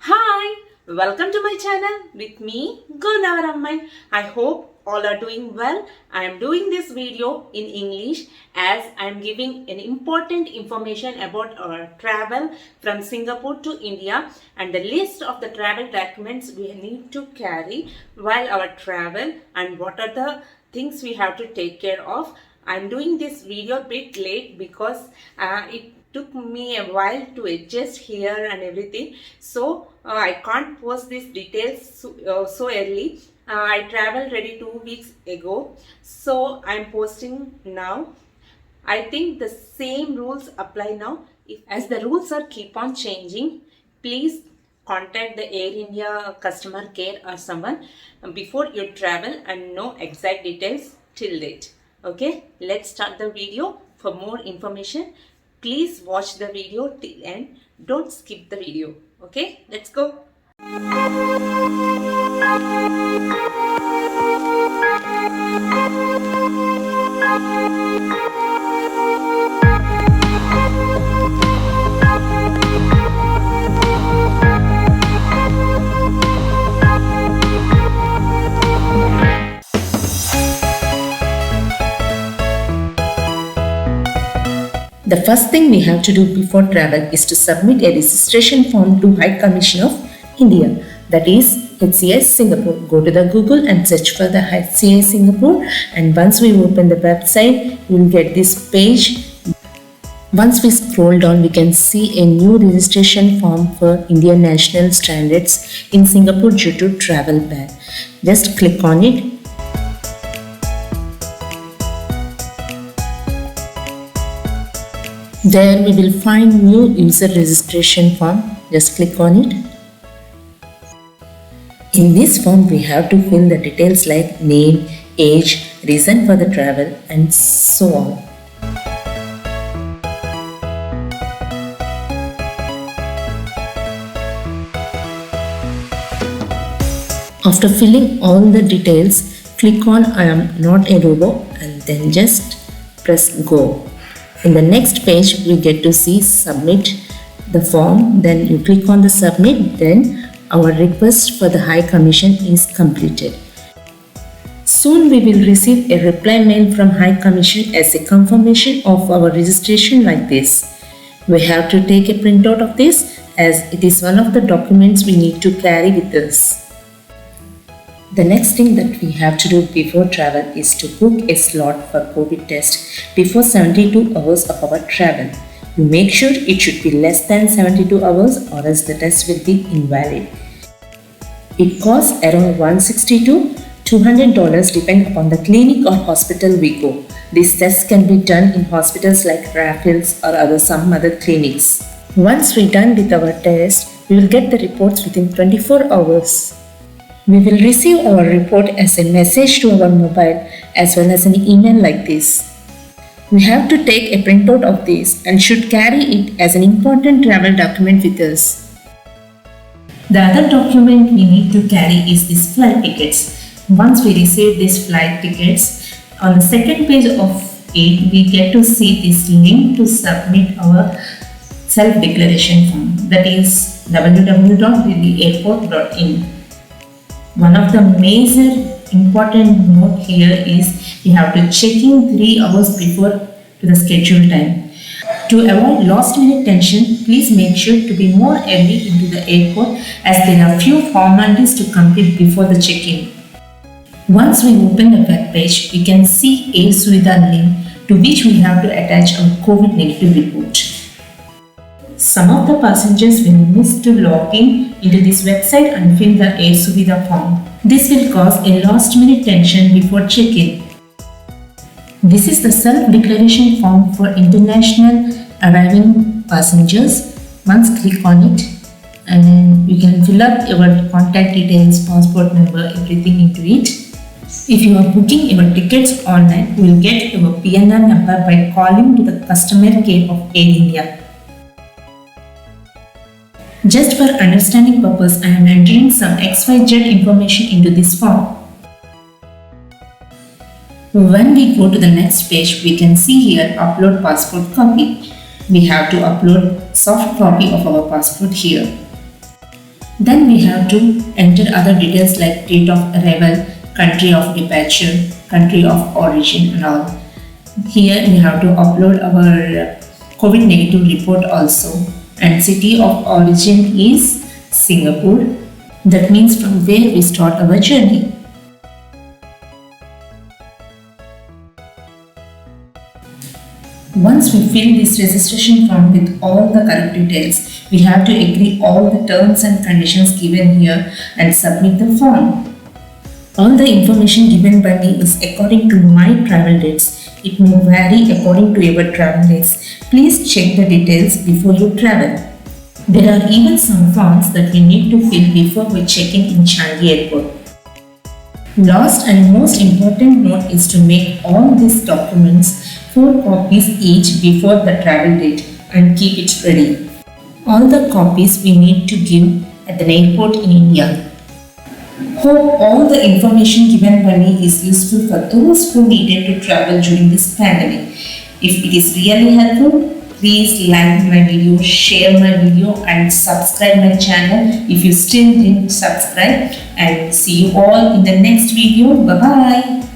Hi, welcome to my channel with me, Godavari Ammayi. I hope all are doing well. I am doing this video in English as I am giving an important information about our travel from Singapore to India and the list of the travel documents we need to carry while our travel and what are the things we have to take care of. I am doing this video a bit late because it took me a while to adjust here and everything, so I can't post these details so early. I traveled ready 2 weeks ago, so I'm posting now. I think the same rules apply now. If as the rules are keep on changing, please contact the Air India customer care or someone before you travel and know exact details till date. Okay, let's start the video. For more information, please watch the video till end. Don't skip the video. Okay, let's go. The first thing we have to do before travel is to submit a registration form to High Commission of India, that is HCI Singapore. Go to the Google and search for the HCI Singapore, and once we open the website, you will get this page. Once we scroll down, we can see a new registration form for Indian National Standards in Singapore due to travel ban. Just click on it. There we will find new user registration form. Just click on it. In this form we have to fill the details like name, age, reason for the travel and so on. After filling all the details, click on I am not a robot and then just press go. In the next page, we get to see submit the form. Then you click on the submit. Then our request for the High Commission is completed. Soon we will receive a reply mail from High Commission as a confirmation of our registration like this. We have to take a printout of this as it is one of the documents we need to carry with us. The next thing that we have to do before travel is to book a slot for COVID test before 72 hours of our travel. You make sure it should be less than 72 hours or else the test will be invalid. It costs around $160 to $200 depending upon the clinic or hospital we go. These tests can be done in hospitals like Raffles or some other clinics. Once we're done with our test, we will get the reports within 24 hours. We will receive our report as a message to our mobile as well as an email like this. We have to take a printout of this and should carry it as an important travel document with us. The other document we need to carry is these flight tickets. Once we receive these flight tickets, on the second page of it we get to see this link to submit our self-declaration form, that is www.delhiairport.in. One of the major important note here is you have to check in 3 hours before to the scheduled time. To avoid last minute tension, please make sure to be more early into the airport as there are few formalities to complete before the check-in. Once we open the web page, we can see a Sudha link to which we have to attach our COVID negative report. Some of the passengers will miss to log in into this website and fill the Air Suvidha form. This will cause a last minute tension before check-in. This is the self-declaration form for international arriving passengers. Once click on it and you can fill up your contact details, passport number, everything into it. If you are booking your tickets online, you will get your PNR number by calling to the customer care of Air India. Just for understanding purpose, I am entering some XYZ information into this form. When we go to the next page, we can see here upload passport copy. We have to upload soft copy of our passport here. Then we have to enter other details like date of arrival, country of departure, country of origin and all. Here we have to upload our COVID negative report also. And city of origin is Singapore. That means from where we start our journey. Once we fill this registration form with all the correct details, we have to agree all the terms and conditions given here and submit the form. All the information given by me is according to my travel dates. It may vary according to your travel dates. Please check the details before you travel. There are even some forms that we need to fill before we check in Changi Airport. Last and most important note is to make all these documents 4 copies each before the travel date and keep it ready. All the copies we need to give at the airport in India. Hope all the information given by me is useful for those who needed to travel during this pandemic. If it is really helpful, please like my video, share my video and subscribe my channel if you still didn't subscribe, and see you all in the next video. Bye bye.